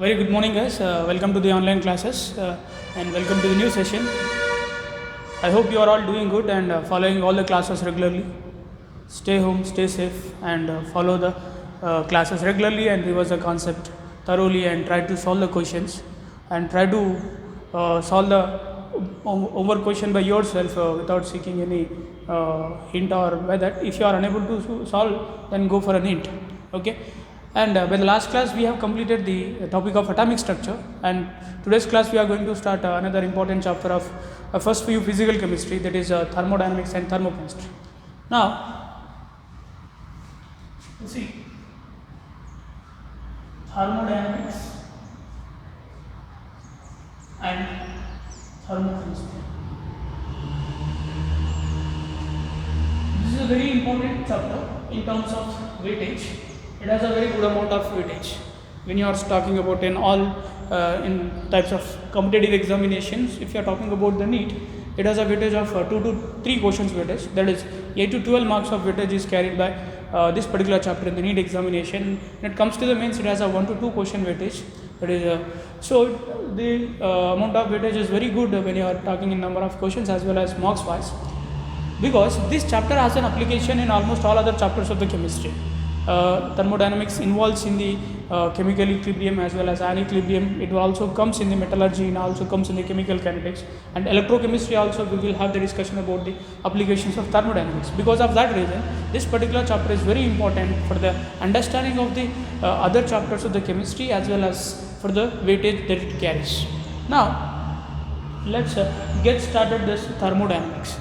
Very good morning, guys. Welcome to the online classes and welcome to the new session. I hope you are all doing good and following all the classes regularly. Stay home, stay safe, and follow the classes regularly and revise the concept thoroughly and try to solve the questions and try to solve the homework question by yourself without seeking any hint or by that. If you are unable to solve, then go for a hint. Okay. And by the last class we have completed the topic of atomic structure, and today's class we are going to start another important chapter of first few physical chemistry, that is thermodynamics and thermochemistry. Now let's see thermodynamics and thermochemistry. This is a very important chapter in terms of weightage. It has a very good amount of weightage when you are talking about in all in types of competitive examinations. If you are talking about the NEET, it has a weightage of 2 to 3 questions weightage, that is 8 to 12 marks of weightage is carried by this particular chapter in the NEET examination. When it comes to the mains, it has a 1 to 2 question weightage, that is so the amount of weightage is very good when you are talking in number of questions as well as marks wise, because this chapter has an application in almost all other chapters of the chemistry. Thermodynamics involves in the chemical equilibrium as well as anequilibrium. It also comes in the metallurgy and also comes in the chemical kinetics, and electrochemistry also we will have the discussion about the applications of thermodynamics. Because of that reason, this particular chapter is very important for the understanding of the other chapters of the chemistry as well as for the weightage that it carries. Now let's get started this thermodynamics.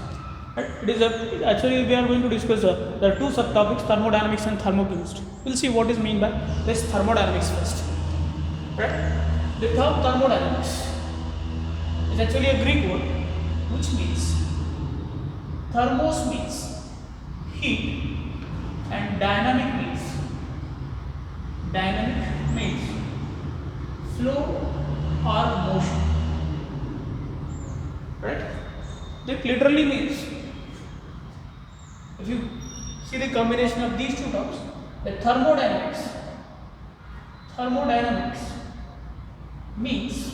It is actually we are going to discuss there are two subtopics, thermodynamics and thermochemistry. We'll see what is mean by this thermodynamics first. Right? The term thermodynamics is actually a Greek word which means thermos means heat and dynamic means flow or motion. Right? That literally means, if you see the combination of these two terms, the thermodynamics means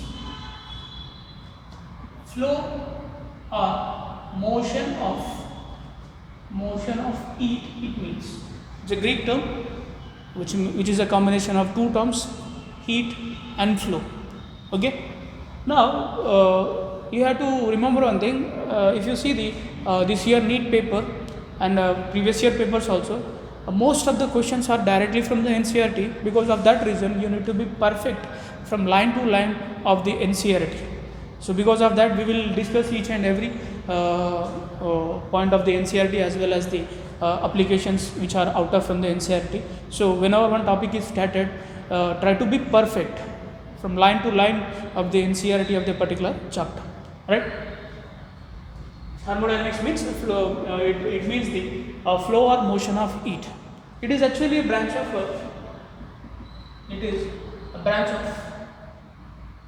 flow or motion of heat. It means it's a Greek term which is a combination of two terms, heat and flow. Okay. Now you have to remember one thing. If you see the this year NEET paper and previous year papers also, most of the questions are directly from the NCERT. Because of that reason, you need to be perfect from line to line of the NCERT. So because of that, we will discuss each and every point of the NCERT as well as the applications which are out of from the NCERT. So whenever one topic is started, try to be perfect from line to line of the NCERT of the particular chapter. Right? Thermodynamics means flow. It means the flow or motion of heat. It is actually a branch of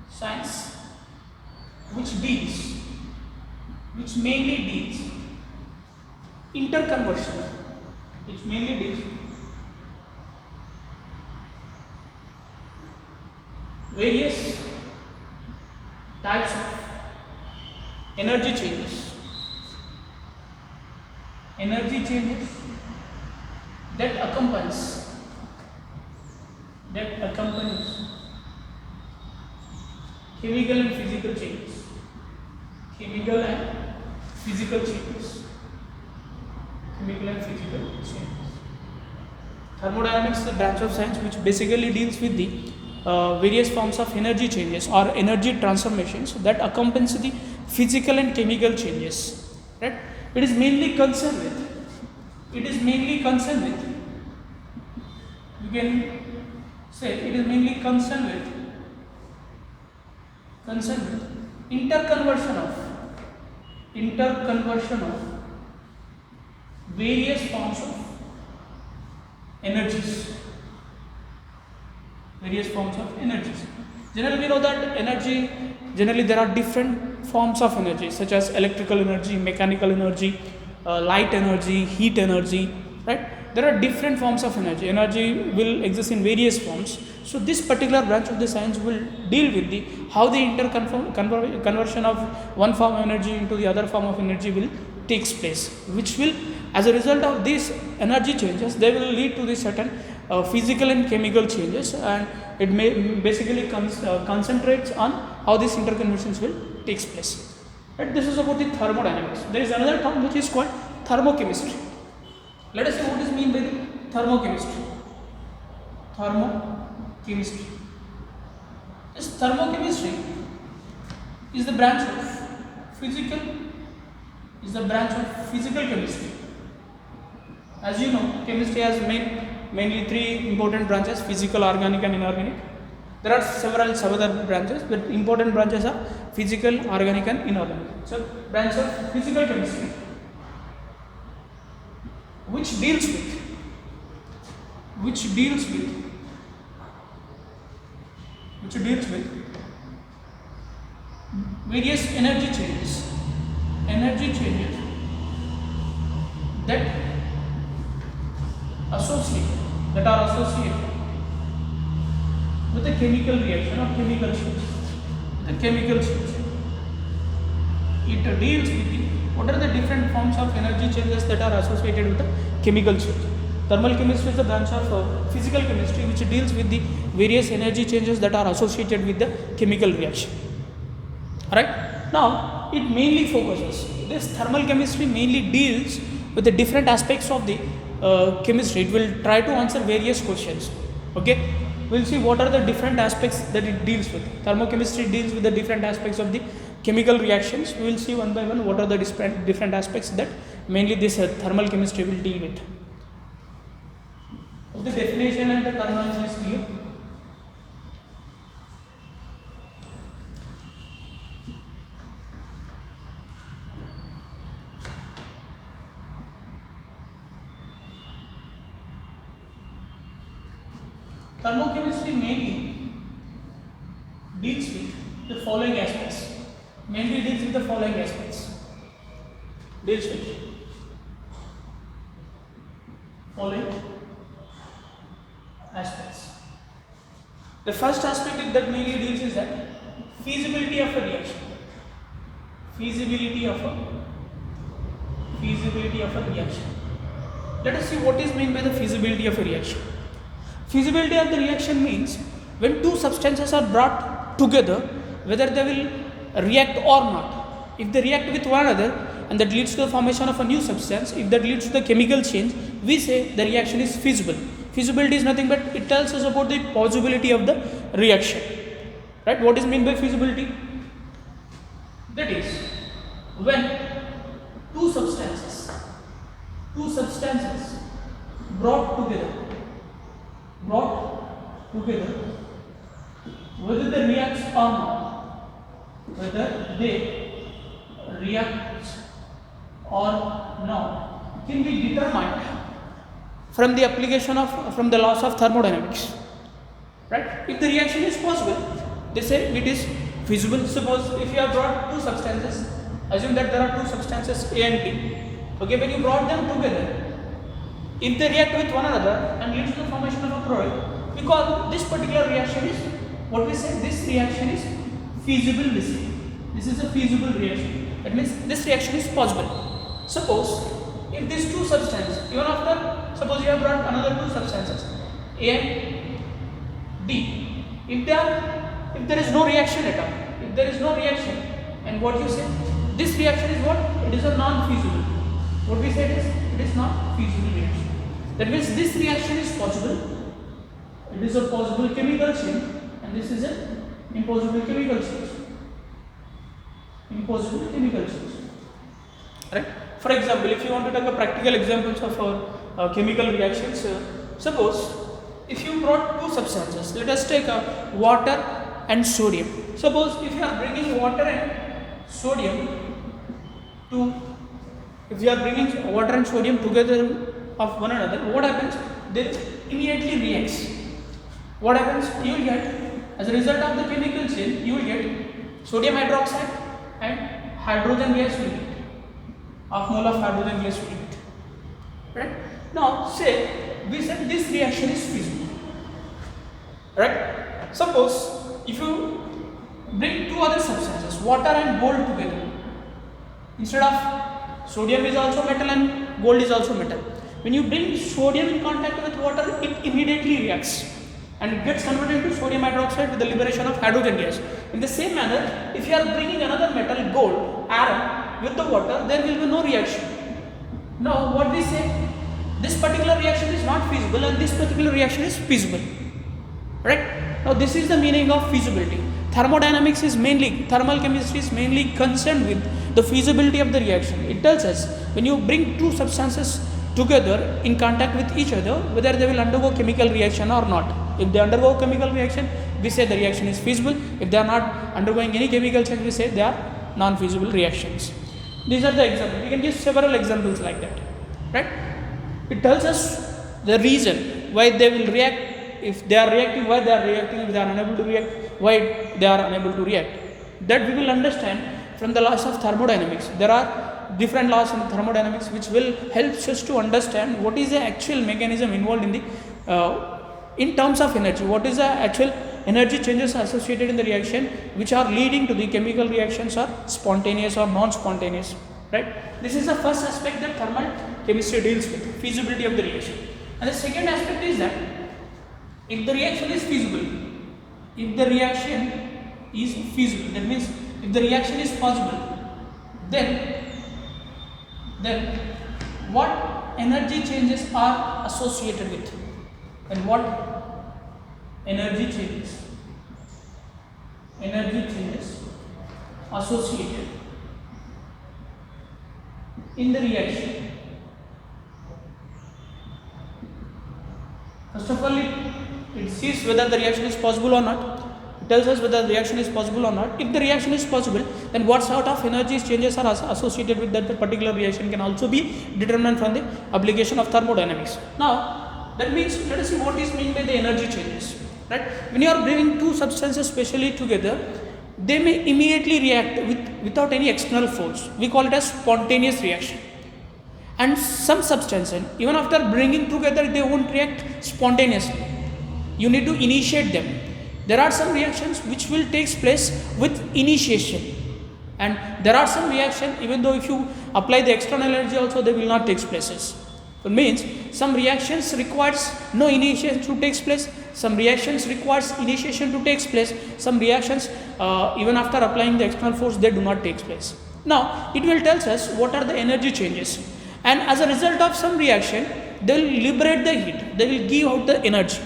science which mainly deals interconversion, which mainly deals various types of energy changes that accompanies chemical and physical changes. Thermodynamics is a branch of science which basically deals with the various forms of energy changes or energy transformations that accompanies the physical and chemical changes. Right? It is mainly concerned with. You can say it is mainly concerned with interconversion of various forms of energies. Generally, we know that generally there are different forms of energy, such as electrical energy, mechanical energy, light energy, heat energy, right? there are different forms of energy. Energy will exist in various forms. So this particular branch of the science will deal with the how the conversion of one form of energy into the other form of energy will takes place, which will, as a result of these energy changes, they will lead to the certain physical and chemical changes, and it may basically concentrates on how these interconversions will takes place. Right? This is about the thermodynamics. There is another term which is called thermochemistry. Let us see what is meant by the thermochemistry. Thermochemistry. This thermochemistry is the branch of physical chemistry. As you know, chemistry has mainly three important branches: physical, organic, and inorganic. There are several other branches, but important branches are physical, organic, and inorganic. So, branch of physical chemistry, which deals with various energy changes that are associated with a chemical reaction or chemical change. It deals with what are the different forms of energy changes that are associated with the chemical change. Thermal chemistry is the branch of physical chemistry which deals with the various energy changes that are associated with the chemical reaction. Alright, now it mainly focuses, this thermal chemistry mainly deals with the different aspects of the chemistry. It will try to answer various questions. Okay, we'll see what are the different aspects that it deals with. Thermochemistry deals with the different aspects of the chemical reactions. We will see one by one what are the different aspects that mainly this thermal chemistry will deal with. The definition and the terminology is clear. Thermochemistry mainly deals with the following aspects. The first aspect that mainly deals is that feasibility of a reaction. Let us see what is meant by the feasibility of a reaction. Feasibility of the reaction means when two substances are brought together, whether they will react or not. If they react with one another and that leads to the formation of a new substance, if that leads to the chemical change, we say the reaction is feasible. Feasibility is nothing but it tells us about the possibility of the reaction. Right? What is meant by feasibility? That is when two substances brought together, whether they react or not, can be determined from the application from the laws of thermodynamics. Right? If the reaction is possible, they say it is feasible. Suppose if you have brought two substances, assume that there are two substances A and B. Okay, when you brought them together, if they react with one another and leads to the formation of a product, we call this particular reaction is what we say. This reaction is feasible. This is a feasible reaction. That means this reaction is possible. Suppose if these two substances, even after, suppose you have brought another two substances, A and D. If there is no reaction at all, and what you say, this reaction is what? It is a non-feasible. What we say is it is not feasible reaction. That means this reaction is possible. It is a possible chemical change, and this is an impossible chemical change. Right? For example, if you want to take a practical examples of our chemical reactions, suppose if you brought two substances, let us take water and sodium. Suppose if you are bringing water and sodium together of one another, what happens? They immediately reacts. What happens? You will get, as a result of the chemical change, you will get sodium hydroxide and hydrogen gas will get. Half mole of hydrogen gas will get. Right? Now say we said this reaction is feasible, right? Suppose if you bring two other substances, water and gold together, instead of sodium is also metal and gold is also metal. When you bring sodium in contact with water, it immediately reacts and it gets converted into sodium hydroxide with the liberation of hydrogen gas. In the same manner, if you are bringing another metal, gold, atom with the water, there will be no reaction. Now what we say, this particular reaction is not feasible and this particular reaction is feasible, right? Now this is the meaning of feasibility. Thermodynamics is mainly, thermal chemistry is mainly concerned with the feasibility of the reaction. It tells us when you bring two substances together in contact with each other, whether they will undergo chemical reaction or not. If they undergo chemical reaction, we say the reaction is feasible. If they are not undergoing any chemical change, we say they are non-feasible reactions. These are the examples. We can give several examples like that, right? It tells us the reason why they will react. If they are reacting, why they are reacting. If they are unable to react, why they are unable to react. That we will understand from the laws of thermodynamics. There are different laws in thermodynamics which will help us to understand what is the actual mechanism involved in the in terms of energy. What is the actual energy changes associated in the reaction which are leading to the chemical reactions are spontaneous or non-spontaneous, right? This is the first aspect that thermal chemistry deals with, feasibility of the reaction. And the second aspect is that if the reaction is feasible, that means if the reaction is possible, then what energy changes are associated with, and what energy changes associated in the reaction. First of all, it sees whether the reaction is possible or not. It tells us whether the reaction is possible or not. If the reaction is possible, then what sort of energy changes are associated with that particular reaction can also be determined from the application of thermodynamics. Now, that means let us see what is meant by the energy changes. Right? When you are bringing two substances specially together, they may immediately react without any external force. We call it as spontaneous reaction. And some substances, even after bringing together, they won't react spontaneously. You need to initiate them. There are some reactions which will take place with initiation, and there are some reactions even though if you apply the external energy also they will not take places. It means some reactions requires no initiation to take place, some reactions requires initiation to take place, some reactions even after applying the external force they do not take place. Now it will tell us what are the energy changes, and as a result of some reaction they will liberate the heat, they will give out the energy.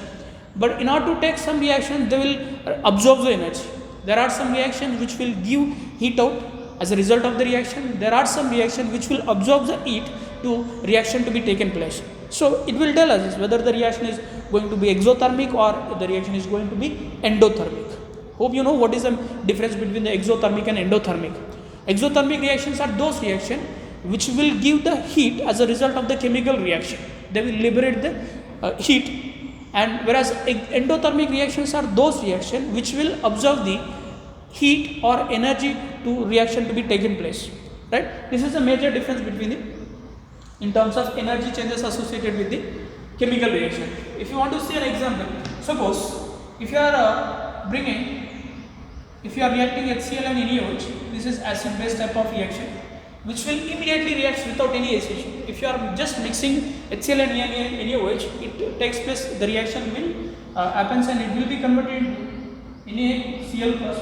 But in order to take some reaction, they will absorb the energy. There are some reactions which will give heat out as a result of the reaction. There are some reactions which will absorb the heat to reaction to be taken place. So it will tell us whether the reaction is going to be exothermic or the reaction is going to be endothermic. Hope you know what is the difference between the exothermic and endothermic. Exothermic reactions are those reactions which will give the heat as a result of the chemical reaction. They will liberate the heat. And whereas endothermic reactions are those reactions which will absorb the heat or energy to reaction to be taken place, right? This is a major difference between the in terms of energy changes associated with the chemical reaction. If you want to see an example, suppose if you are reacting HCl and NaOH, this is acid base type of reaction which will immediately react without any hesitation. If you are just mixing HCl and NaOH, it takes place, the reaction will happens and it will be converted into NaCl plus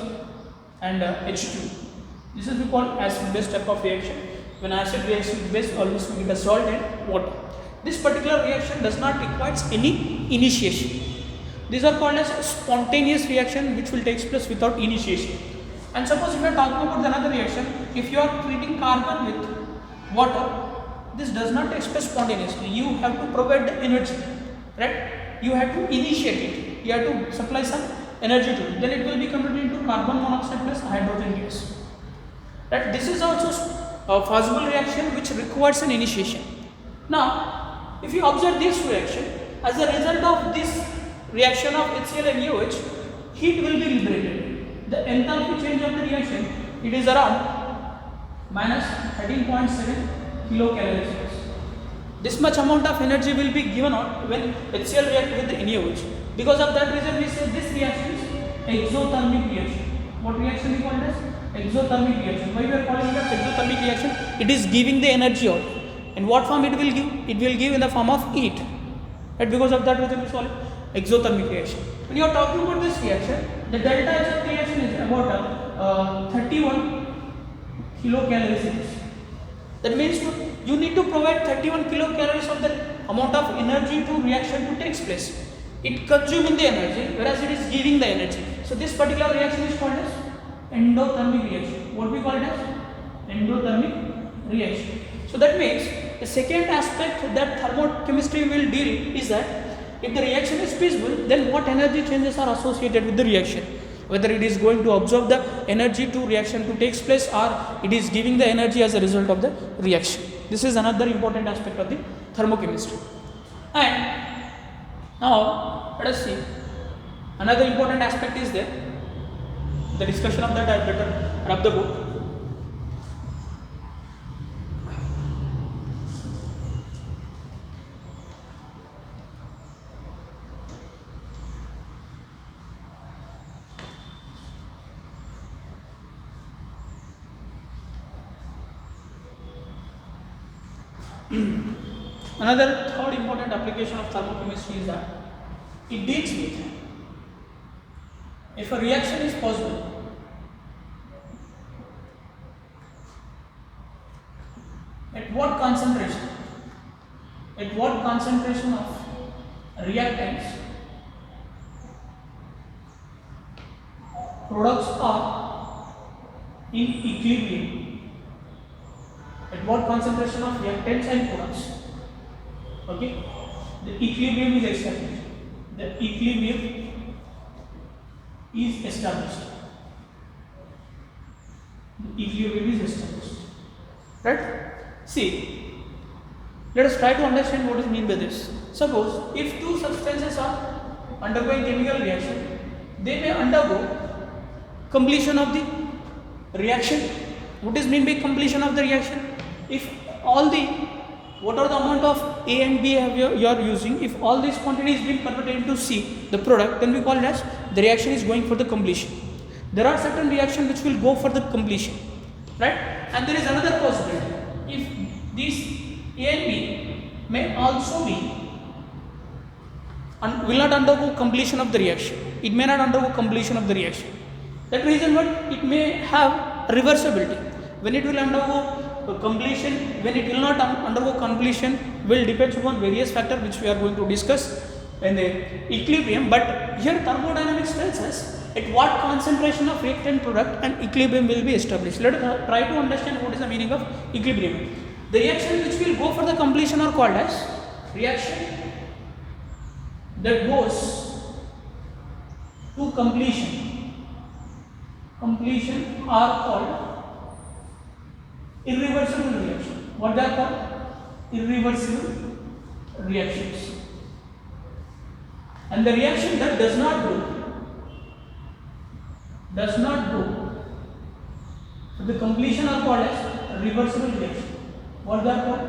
and H2. This is called acid base type of reaction. When acid reacts with base, always we get a salt and water. This particular reaction does not require any initiation. These are called as spontaneous reaction which will take place without initiation. And suppose if you are talking about another reaction, if you are treating carbon with water, this does not take place spontaneously. You have to provide the energy, right? You have to initiate it. You have to supply some energy to it. Then it will be converted into carbon monoxide plus hydrogen gas. Right? This is also a possible reaction which requires an initiation. Now, if you observe this reaction, as a result of this reaction of HCl and NaOH, heat will be liberated. The enthalpy change of the reaction, it is around minus 13.7 kilocalories. This much amount of energy will be given out when HCl react with the NaOH. Because of that reason, we say this reaction is exothermic reaction. What reaction we call it as? Exothermic reaction. Why we are calling it as exothermic reaction? It is giving the energy out. In what form it will give? It will give in the form of heat. Right? Because of that reason, we call it exothermic reaction. When you are talking about this reaction, the delta H of reaction is about 31 kilocalories. That means you need to provide 31 kilocalories of the amount of energy to reaction to takes place. It consuming the energy, whereas it is giving the energy. So this particular reaction is called as endothermic reaction. What we call it as? Endothermic reaction. So that means the second aspect that thermochemistry will deal is that if the reaction is feasible, then what energy changes are associated with the reaction? Whether it is going to absorb the energy to reaction to takes place, or it is giving the energy as a result of the reaction. This is another important aspect of the thermochemistry. And now let us see another important aspect is there. The discussion of that I better wrap the book. Another third important application of thermochemistry is that it deals with if a reaction is possible, at what concentration of reactants products are in equilibrium. At what concentration of reactants and products, okay, the equilibrium is established. The equilibrium is established. The equilibrium is established. Right? See, let us try to understand what is meant by this. Suppose if two substances are undergoing chemical reaction, they may undergo completion of the reaction. What is meant by completion of the reaction? If all the whatever the amount of A and B you are using, if all these quantities being converted into C, the product, then we call it as the reaction is going for the completion. There are certain reactions which will go for the completion, right? And there is another possibility. If these A and B may also be will not undergo completion of the reaction. It may not undergo completion of the reaction. That reason what it may have reversibility. When it will undergo completion, when it will not undergo completion will depend upon various factors which we are going to discuss in the equilibrium. But here thermodynamics tells us at what concentration of reactant product and equilibrium will be established. Let us try to understand what is the meaning of equilibrium. The reaction which will go for the completion are called as reaction that goes to completion. Completion are called irreversible reaction. What they are called? Irreversible reactions. And the reaction that does not go to the completion are called as reversible reaction. What they are called?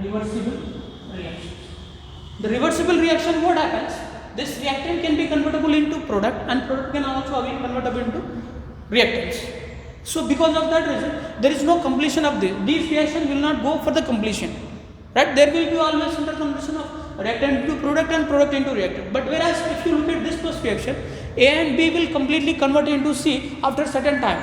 Reversible reactions. The reversible reaction, what happens? This reactant can be convertible into product, and product can also be convertible into reactants. So because of that reason, there is no completion of this. These reactions will not go for the completion. Right? There will be always interconversion of reactant into product and product into reactant. But whereas if you look at this first reaction, A and B will completely convert into C after certain time.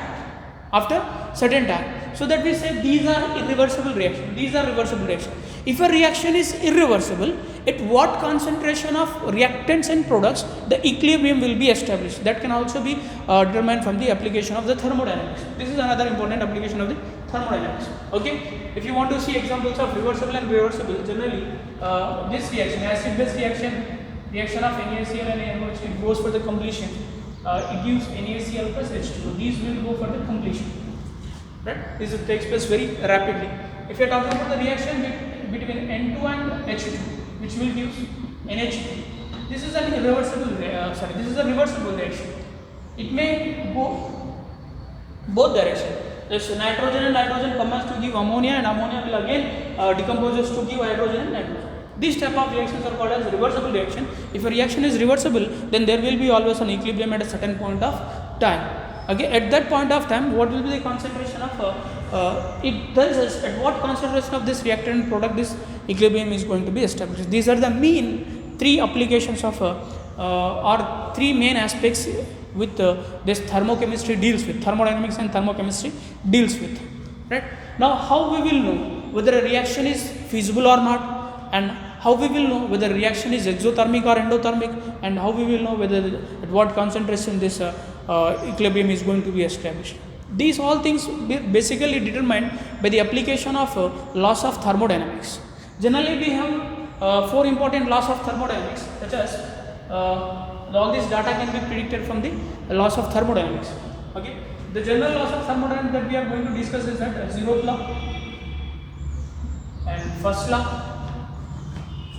So that we say these are irreversible reactions. These are reversible reactions. If a reaction is irreversible, at what concentration of reactants and products the equilibrium will be established? That can also be determined from the application of the thermodynamics. This is another important application of the thermodynamics. Okay, if you want to see examples of reversible and reversible, generally this reaction, acid-base reaction of NaCl and NaOH, it goes for the completion. It gives NaCl plus H2O. These will go for the completion. Right? This takes place very rapidly. If you are talking about the reaction between N2 and H2, which will give NH2, this is a reversible reaction. It may go both directions. this nitrogen and nitrogen combines to give ammonia, and ammonia will again decomposes to give hydrogen and nitrogen. These type of reactions are called as reversible reaction. If a reaction is reversible, then there will be always an equilibrium at a certain point of time. Okay, at that point of time, what will be the concentration of it tells us at what concentration of this reactant product this equilibrium is going to be established. These are the main three applications of or three main aspects with this thermochemistry deals with, thermodynamics and thermochemistry deals with. Right now, how we will know whether a reaction is feasible or not, and how we will know whether reaction is exothermic or endothermic, and how we will know whether at what concentration this equilibrium is going to be established. These all things basically determined by the application of laws of thermodynamics. Generally, we have four important laws of thermodynamics, such as all this data can be predicted from the laws of thermodynamics. Okay, the general laws of thermodynamics that we are going to discuss is that zeroth law and first law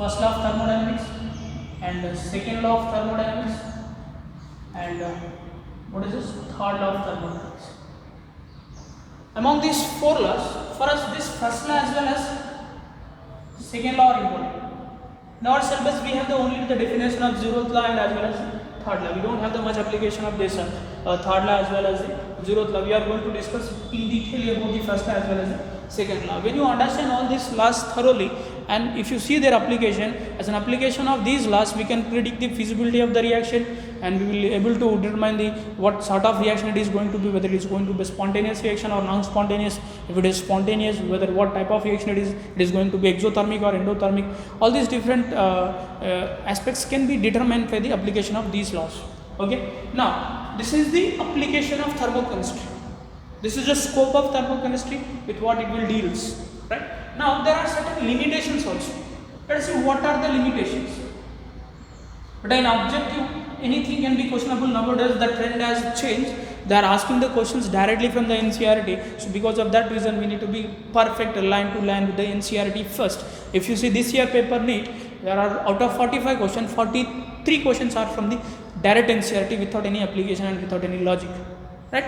of thermodynamics, and second law of thermodynamics, and what is this, third law of thermodynamics. Among these four laws, for us this first law as well as second law are important. In our syllabus we have only the definition of zeroth law and as well as third law. We don't have the much application of this third law as well as the zeroth law. We are going to discuss in detail about the first law as well as the second law. When you understand all these laws thoroughly, and if you see their application, as an application of these laws, we can predict the feasibility of the reaction, and we will be able to determine the what sort of reaction it is going to be, whether it is going to be spontaneous reaction or non-spontaneous. If it is spontaneous, whether what type of reaction it is going to be exothermic or endothermic. All these different aspects can be determined by the application of these laws. Okay. Now, this is the application of thermochemistry. This is the scope of thermochemistry with what it will deals. Right. Now, there are certain limitations also. Let us see what are the limitations. But an objective, anything can be questionable. Nowadays, the trend has changed. They are asking the questions directly from the NCERT. So, because of that reason, we need to be perfect line to line with the NCERT first. If you see this year paper NEET, there are out of 45 questions, 43 questions are from the direct NCERT without any application and without any logic. Right.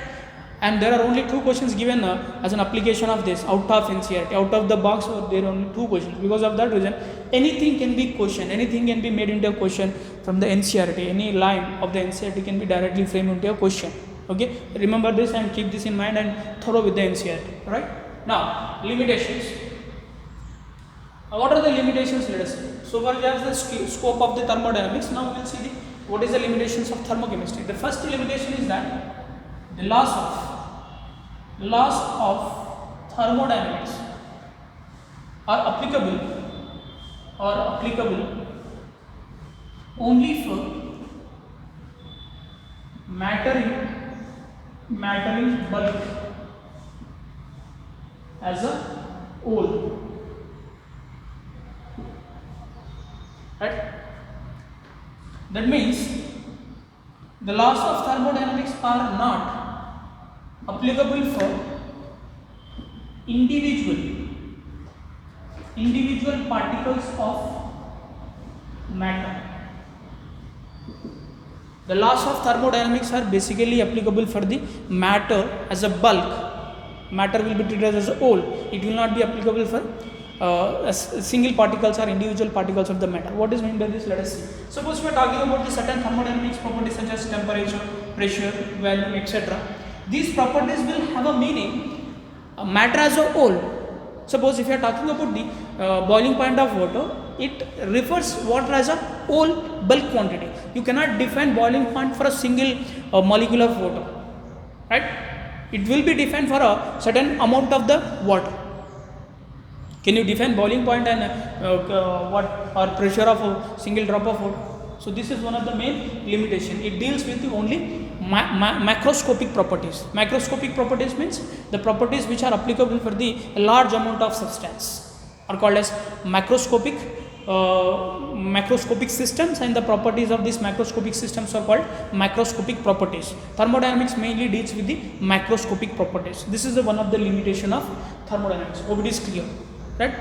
And there are only 2 questions given as an application of this out of NCERT, out of the box, or there are only 2 questions. Because of that reason, anything can be questioned, anything can be made into a question from the NCERT. Any line of the NCERT can be directly framed into a question. Okay, remember this and keep this in mind and thorough with the NCERT. Right now, limitations. What are the limitations? Let us see. So far we have the scope of the thermodynamics. Now we will see what is the limitations of thermochemistry. The first limitation is that the laws of thermodynamics are applicable only for matter in bulk as a whole. Right? That means the laws of thermodynamics are not applicable for individual particles of matter. The laws of thermodynamics are basically applicable for the matter as a bulk. Matter will be treated as a whole. It will not be applicable for single particles or individual particles of the matter. What is meant by this? Let us see. Suppose we are talking about the certain thermodynamics properties such as temperature, pressure, volume, etc. These properties will have a meaning, matter as a whole. Suppose if you are talking about the boiling point of water, it refers water as a whole bulk quantity. You cannot define boiling point for a single molecule of water, right? It will be defined for a certain amount of the water. Can you define boiling point and or pressure of a single drop of water? So this is one of the main limitation. It deals with only macroscopic properties. Macroscopic properties means the properties which are applicable for the large amount of substance are called as macroscopic systems, and the properties of these macroscopic systems are called macroscopic properties. Thermodynamics mainly deals with the macroscopic properties. This is one of the limitation of thermodynamics. Hope it is clear, right?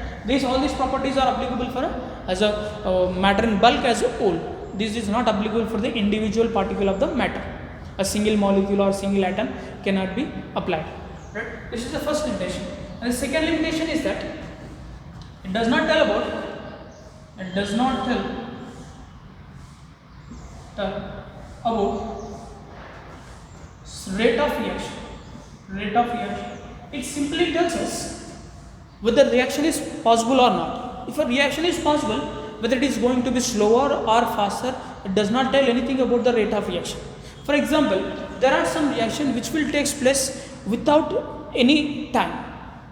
All these properties are applicable for as a matter in bulk as a whole. This is not applicable for the individual particle of the matter. A single molecule or single atom cannot be applied. Right? This is the first limitation. And the second limitation is that it does not tell about rate of reaction. It simply tells us whether reaction is possible or not. If a reaction is possible, whether it is going to be slower or faster, it does not tell anything about the rate of reaction. For example, there are some reactions which will take place without any time.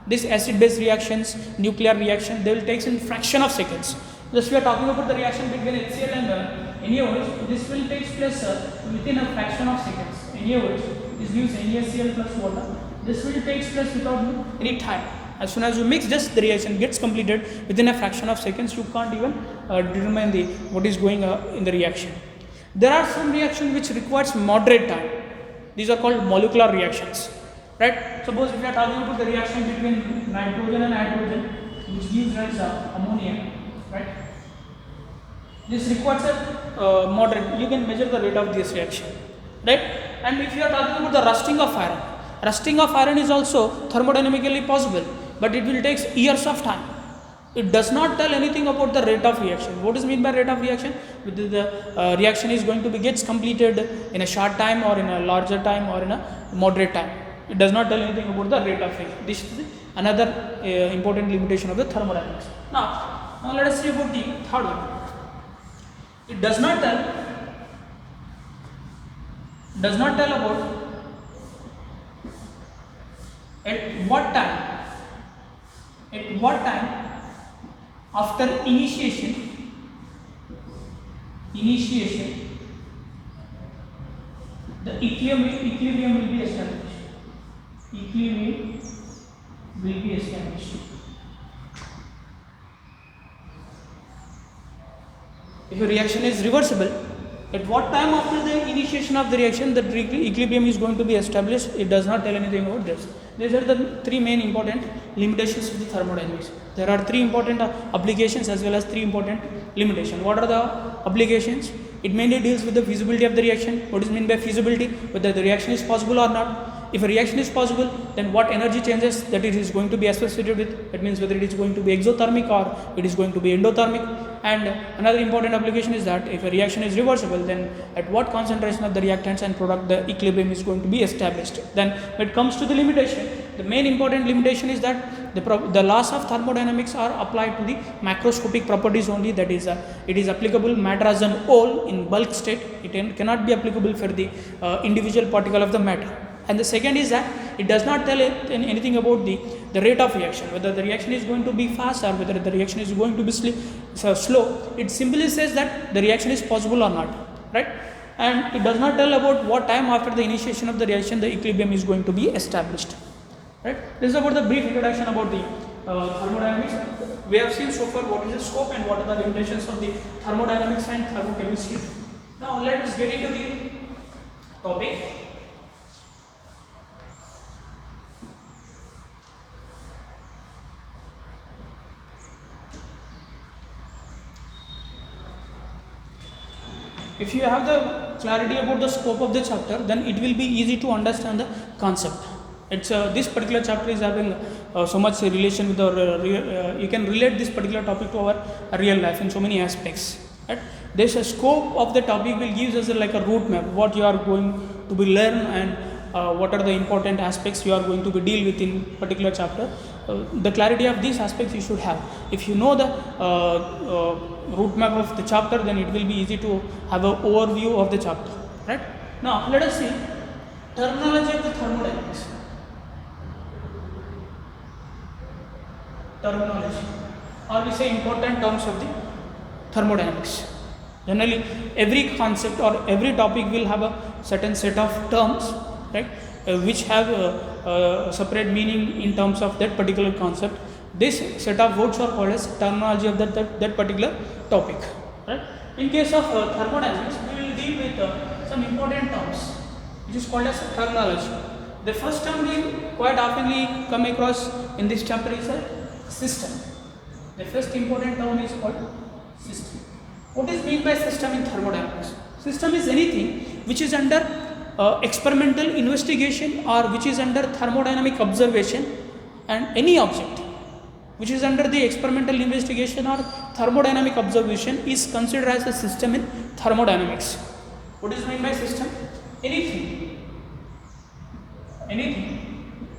These acid-base reactions, nuclear reaction, they will take in fraction of seconds. Just we are talking about the reaction between HCl and NaOH. This will take place within a fraction of seconds. NaOH is used NaCl plus water. This will take place without any time. As soon as you mix, just the reaction gets completed within a fraction of seconds. You can't even determine what is going in the reaction. There are some reactions which requires moderate time. These are called molecular reactions. Right? Suppose if we are talking about the reaction between nitrogen and hydrogen, which gives rise to ammonia, right? This requires a moderate. You can measure the rate of this reaction, right? And if you are talking about the rusting of iron is also thermodynamically possible, but it will take years of time. It does not tell anything about the rate of reaction. What is meant by rate of reaction? Whether the reaction is going to be gets completed in a short time or in a larger time or in a moderate time. It does not tell anything about the rate of reaction. This is another important limitation of the thermodynamics. Now let us see about the third one. It does not tell about at what time after initiation the equilibrium will be established. If a reaction is reversible, at what time after the initiation of the reaction the equilibrium is going to be established, it does not tell anything about this. These are the three main important limitations of the thermodynamics. There are three important applications as well as three important limitations. What are the applications? It mainly deals with the feasibility of the reaction. What is meant by feasibility? Whether the reaction is possible or not. If a reaction is possible, then what energy changes that it is going to be associated with. That means whether it is going to be exothermic or it is going to be endothermic. And another important application is that if a reaction is reversible, then at what concentration of the reactants and product the equilibrium is going to be established. Then when it comes to the limitation, the main important limitation is that the laws of thermodynamics are applied to the macroscopic properties only. That is, it is applicable matter as an whole in bulk state. It cannot be applicable for the individual particle of the matter. And the second is that it does not tell anything about the rate of reaction, whether the reaction is going to be fast or whether the reaction is going to be slow. It simply says that the reaction is possible or not, right? And it does not tell about what time after the initiation of the reaction the equilibrium is going to be established, right? This is about the brief introduction about the thermodynamics. We have seen so far what is the scope and what are the limitations of the thermodynamics and thermochemistry. Now let us get into the topic. If you have the clarity about the scope of the chapter, then it will be easy to understand the concept. It's this particular chapter is having so much relation with our you can relate this particular topic to our real life in so many aspects, right? There's a scope of the topic will give us like a route map, what you are going to be learn and what are the important aspects you are going to be deal with in particular chapter. The clarity of these aspects you should have. If you know the route map of the chapter, then it will be easy to have an overview of the chapter, right? Now let us see terminology of the thermodynamics. Terminology, or we say important terms of the thermodynamics. Generally every concept or every topic will have a certain set of terms, right, which have a separate meaning in terms of that particular concept. This set of words are called as terminology of that particular topic, right? In case of thermodynamics, we will deal with some important terms which is called as terminology. The first term we quite oftenly come across in this chapter is a system. The first important term is called system. What is meant by system in thermodynamics? System is anything which is under experimental investigation or which is under thermodynamic observation, and any object which is under the experimental investigation or thermodynamic observation is considered as a system in thermodynamics. What is meant by system? Anything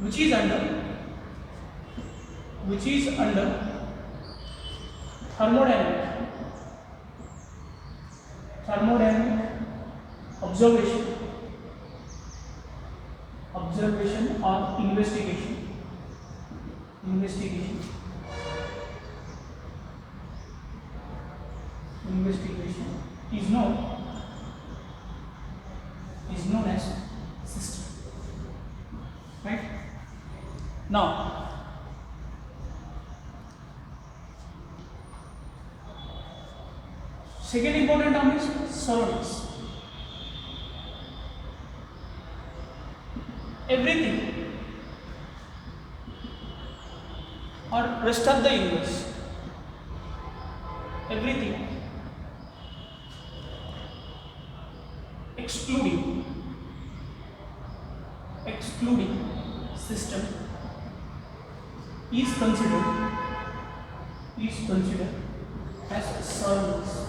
which is under thermodynamic observation or investigation is known as system, right? Now second important term is surroundings. Everything or rest of the universe, everything excluding system is considered as surroundings.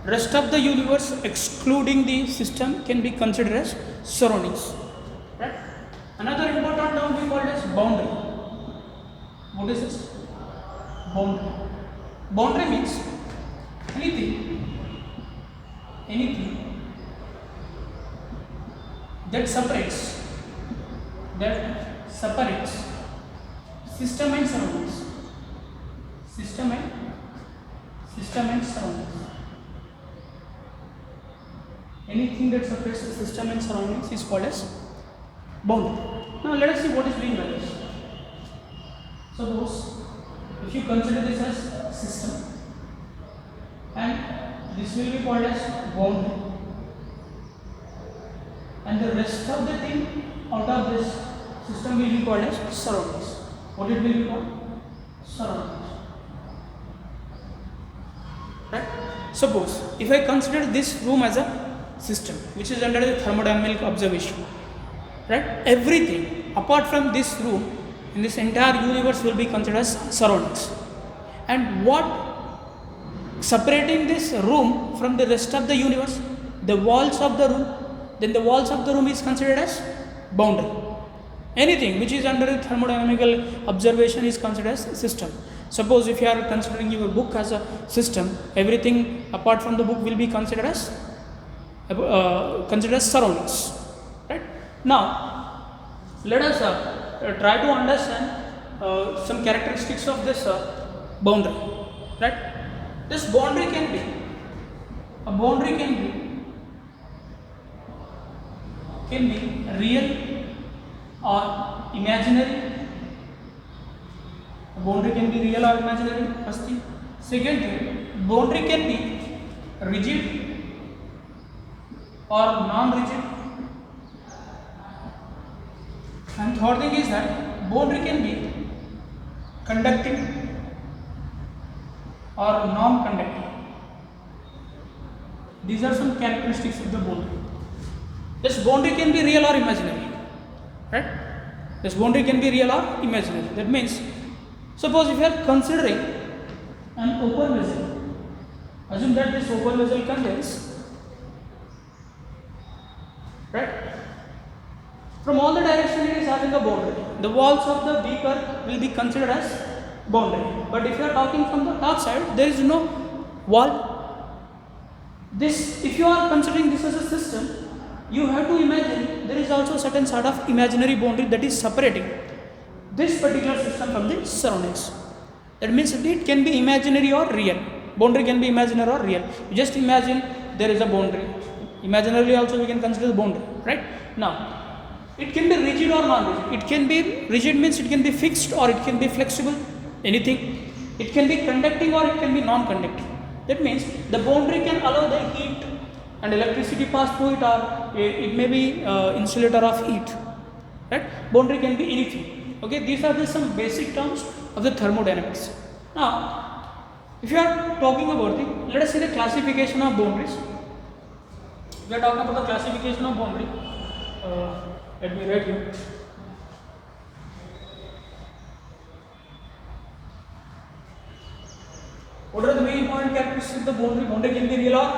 Rest of the universe excluding the system can be considered as surroundings, right? Another important term we call as boundary. What is this? Boundary means anything that separates system and surroundings. Anything that separates the system and surroundings is called as boundary. Now let us see what is being by this. Suppose if you consider this as system and this will be called as boundary, and the rest of the thing out of this system will be called as surroundings. What it will be called? Surroundings. Right? Suppose if I consider this room as a system which is under the thermodynamic observation, right? Everything apart from this room in this entire universe will be considered as surroundings. And what separating this room from the rest of the universe? The walls of the room. Then the walls of the room is considered as boundary. Anything which is under the thermodynamical observation is considered as system. Suppose if you are considering your book as a system, everything apart from the book will be considered as surroundings, right? Now let us try to understand some characteristics of this boundary, right? This boundary can be real or imaginary. A boundary can be real or imaginary, first thing. Second thing, boundary can be rigid or non-rigid. And third thing is that boundary can be conducting or non-conducting. These are some characteristics of the boundary. This boundary can be real or imaginary, right? This boundary can be real or imaginary. That means, suppose if you are considering an open vessel, assume that this open vessel contains, right? From all the directions it is having a boundary. The walls of the beaker will be considered as boundary. But if you are talking from the top side, there is no wall. This, if you are considering this as a system, you have to imagine there is also certain sort of imaginary boundary that is separating this particular system from the surroundings. That means it can be imaginary or real. Boundary can be imaginary or real. You just imagine there is a boundary. Imaginarily also we can consider the boundary, right? Now, it can be rigid or non-rigid. It can be rigid means it can be fixed or it can be flexible, anything. It can be conducting or it can be non-conducting. That means the boundary can allow the heat and electricity pass through it, or it may be insulator of heat, right? Boundary can be anything. Okay, these are some basic terms of the thermodynamics. Now, If you are talking about let us see the classification of boundaries. We are talking about the classification of boundary. Let me write here. What are the main important characteristics of the boundary? Boundary can be real or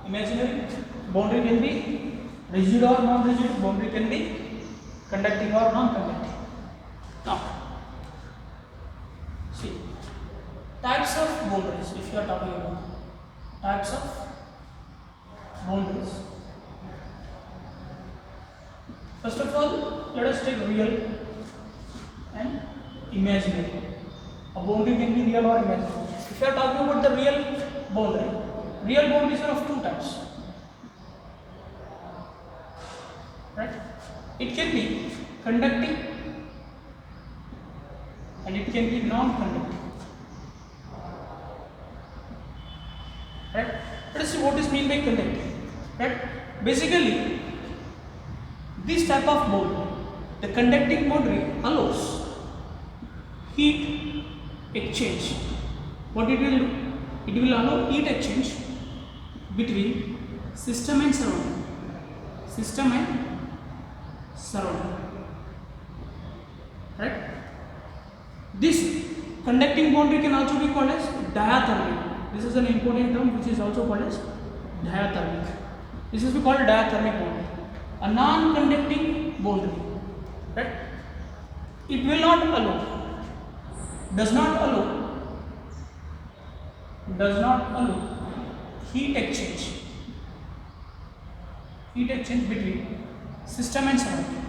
imaginary. Boundary can be rigid or non-rigid. Boundary can be conducting or non-conducting. Now, see types of boundaries. If you are talking about types of boundaries, first of all, let us take real and imaginary. A boundary can be real or imaginary. If you are talking about the real boundaries are of two types. Right? It can be conducting and it can be non-conducting. Right? Let us see what is meant by conducting. Right? Basically, this type of boundary, the conducting boundary allows heat exchange. What it will do? It will allow heat exchange between system and surrounding. System and surrounding. Right? This conducting boundary can also be called as diathermic. This is an important term which is also called as diathermic. This is called diathermic boundary. A non-conducting boundary. Right? It will not allow, does not allow heat exchange between system and surrounding.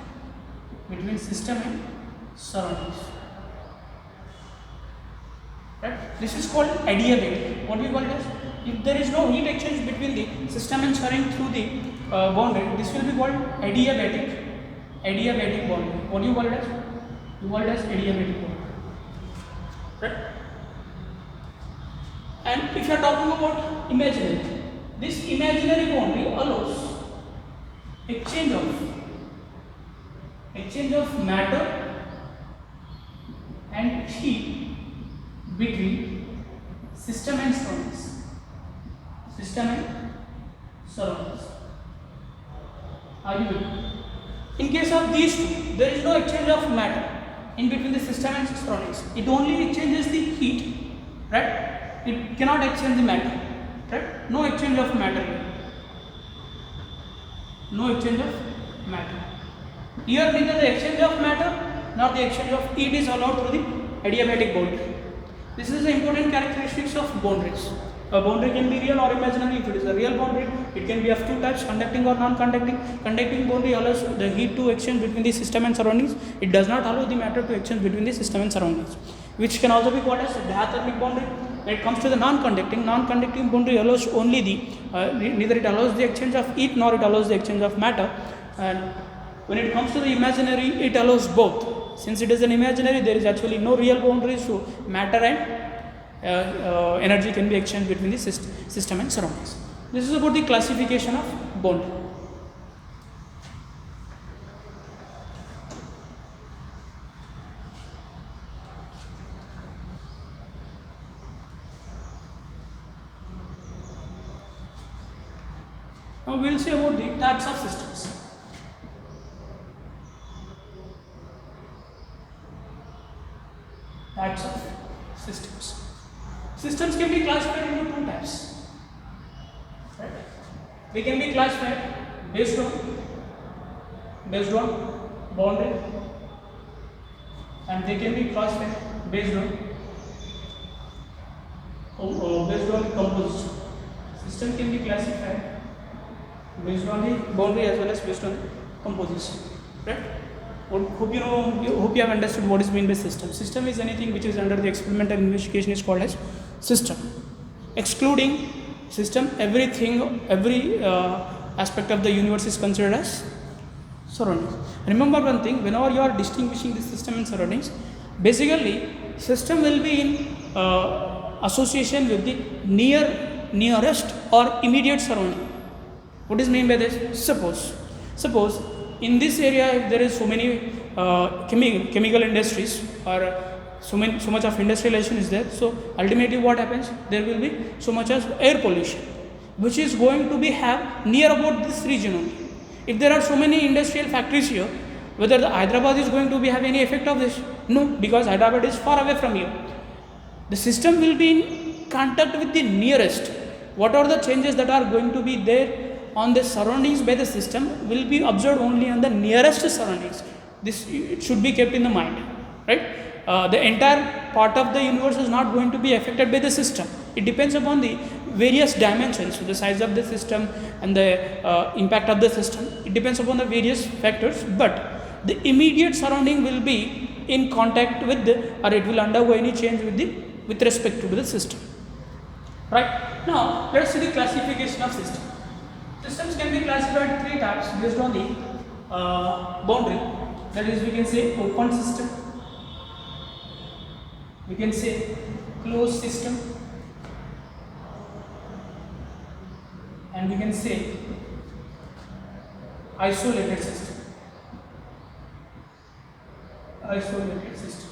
Right? This is called adiabatic. What do you call it as? If there is no heat exchange between the system and surrounding through the boundary, this will be called adiabatic boundary. What do you call it as? You call it as adiabatic boundary. Right? And if you are talking about imaginary, this imaginary boundary allows exchange of matter and heat between system and surroundings. Are you with me? In case of these two, there is no exchange of matter in between the system and surroundings. It only exchanges the heat, right? It cannot exchange the matter, right? No exchange of matter. Here neither the exchange of matter nor the exchange of heat is allowed through the adiabatic boundary. This is the important characteristics of boundaries. A boundary can be real or imaginary. If it is a real boundary, it can be of two types, conducting or non-conducting. Conducting boundary allows the heat to exchange between the system and surroundings. It does not allow the matter to exchange between the system and surroundings, which can also be called as a diathermic boundary. When it comes to the non-conducting boundary allows only neither it allows the exchange of heat nor it allows the exchange of matter. And when it comes to the imaginary, it allows both. Since it is an imaginary, there is actually no real boundaries, so matter and energy can be exchanged between the system and surroundings. This is about the classification of boundary. Now we will see about the types of systems. Systems can be classified into two types. Right? They can be classified based on boundary, and they can be classified based on composition. System can be classified based on the boundary as well as based on the composition. Right? Hope you have understood what is meant by system. System is anything which is under the experimental investigation is called as system. Excluding system, every aspect of the universe is considered as surroundings. Remember one thing: whenever you are distinguishing the system and surroundings, basically system will be in association with the nearest or immediate surrounding. What is meant by this? Suppose in this area, if there is so many chemical industries or so much of industrialization is there. So ultimately what happens, there will be so much as air pollution, which is going to be have near about this region only. If there are so many industrial factories here, whether the Hyderabad is going to be have any effect of this? No, because Hyderabad is far away from here. The system will be in contact with the nearest. What are the changes that are going to be there on the surroundings by the system will be observed only on the nearest surroundings. This it should be kept in the mind, right? The entire part of the universe is not going to be affected by the system. It depends upon the various dimensions, so the size of the system and the impact of the system. It depends upon the various factors, but the immediate surrounding will be in contact with the, or it will undergo any change with respect to the system. Right? Now, let us see the classification of system. Systems can be classified 3 types based on the boundary. That is, we can say open system, we can say closed system, and we can say isolated system. Isolated system.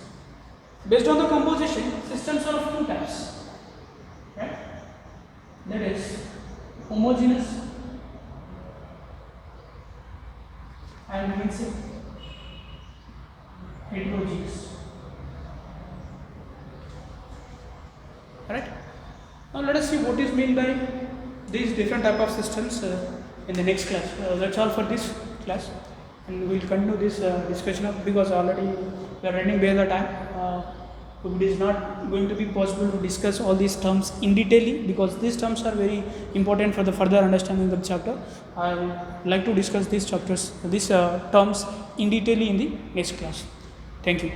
Based on the composition, systems are of 2 types. Right? That is homogeneous and we can say heterogeneous. Right? Now let us see what is meant by these different type of systems in the next class. That's all for this class, and we will continue this discussion of, because already we are running by the time. It is not going to be possible to discuss all these terms in detail, because these terms are very important for the further understanding of the chapter. I would like to discuss these terms in detail in the next class. Thank you.